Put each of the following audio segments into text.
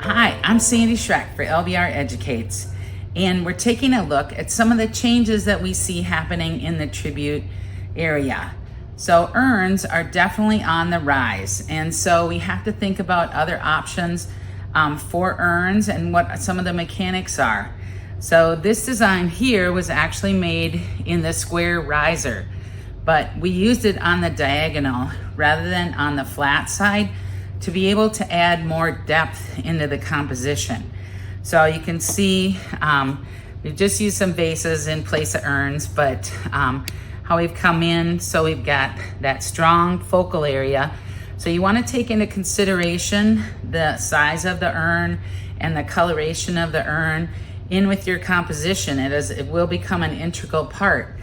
Hi, I'm Sandy Schreck for LBR Educates, and we're taking a look at some of the changes that we see happening in the tribute area. So urns are definitely on the rise, and so we have to think about other options for urns and what some of the mechanics are. So this design here was actually made in the square riser, but we used it on the diagonal rather than on the flat side to be able to add more depth into the composition. So you can see we've just used some vases in place of urns, but how we've come in, so we've got that strong focal area. So you want to take into consideration the size of the urn and the coloration of the urn in with your composition. It will become an integral part,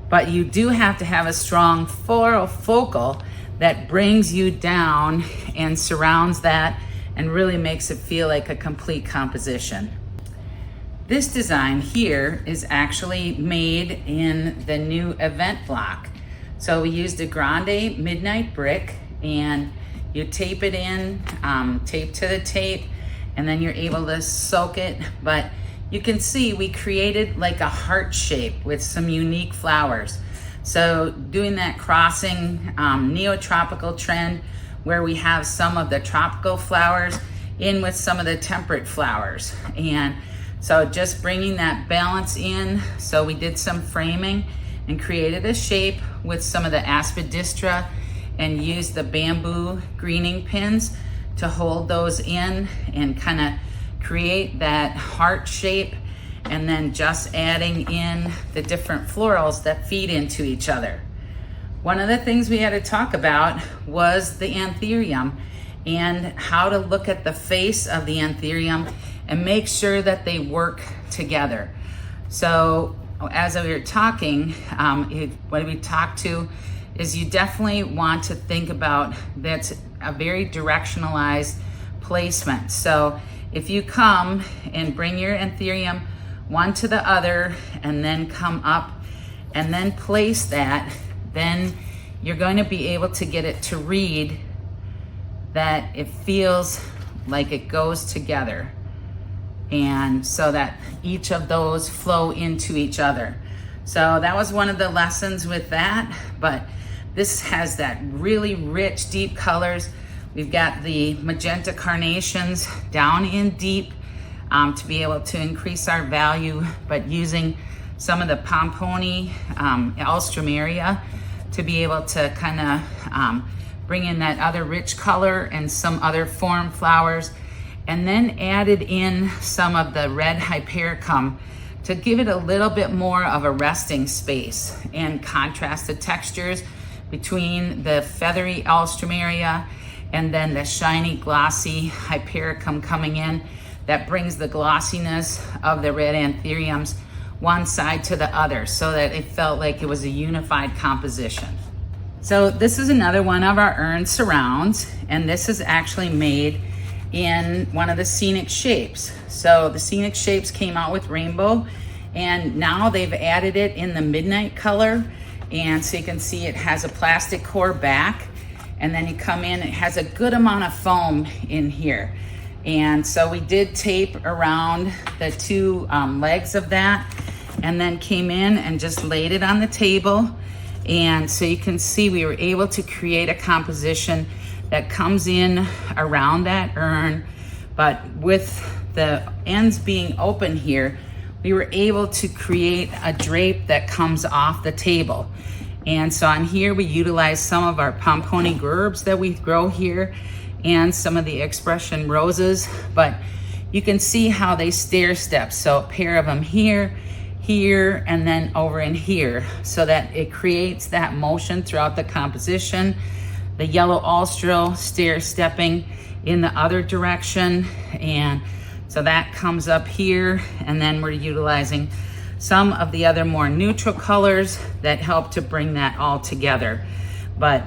but you do have to have a strong floral focal that brings you down and surrounds that and really makes it feel like a complete composition. This design here is actually made in the new event block. So we used a grande midnight brick, and you tape it in, tape to the tape, and then you're able to soak it. But you can see we created like a heart shape with some unique flowers. So doing that crossing neotropical trend where we have some of the tropical flowers in with some of the temperate flowers. And so just bringing that balance in. So we did some framing and created a shape with some of the aspidistra and used the bamboo greening pins to hold those in and kind of create that heart shape, and then just adding in the different florals that feed into each other. One of the things we had to talk about was the anthurium and how to look at the face of the anthurium and make sure that they work together. So as we were talking, what we talked to is you definitely want to think about that's a very directionalized placement. So if you come and bring your anthurium one to the other and then come up and then place that, then you're going to be able to get it to read that it feels like it goes together, and so that each of those flow into each other. So that was one of the lessons with that, but this has that really rich deep colors. We've got the magenta carnations down in deep to be able to increase our value, but using some of the pomponi alstroemeria to be able to kind of bring in that other rich color and some other form flowers, and then added in some of the red hypericum to give it a little bit more of a resting space and contrast the textures between the feathery alstroemeria and then the shiny glossy hypericum coming in. That brings the glossiness of the red anthuriums one side to the other so that it felt like it was a unified composition. So this is another one of our urn surrounds, and this is actually made in one of the scenic shapes. So the scenic shapes came out with rainbow, and now they've added it in the midnight color. And so you can see it has a plastic core back, and then you come in, it has a good amount of foam in here. And so we did tape around the two legs of that, and then came in and just laid it on the table. And so you can see we were able to create a composition that comes in around that urn, but with the ends being open here, we were able to create a drape that comes off the table. And so on here we utilize some of our pomponi gerbs that we grow here and some of the expression roses, but you can see how they stair step. So a pair of them here, here, and then over in here, so that it creates that motion throughout the composition. The yellow alstro stair stepping in the other direction, and so that comes up here, and then we're utilizing some of the other more neutral colors that help to bring that all together. But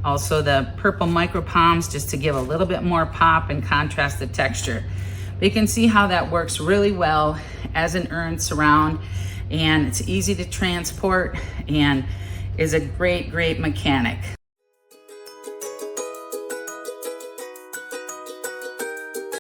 also the purple micro palms just to give a little bit more pop and contrast the texture. But you can see how that works really well as an urn surround, and it's easy to transport and is a great mechanic.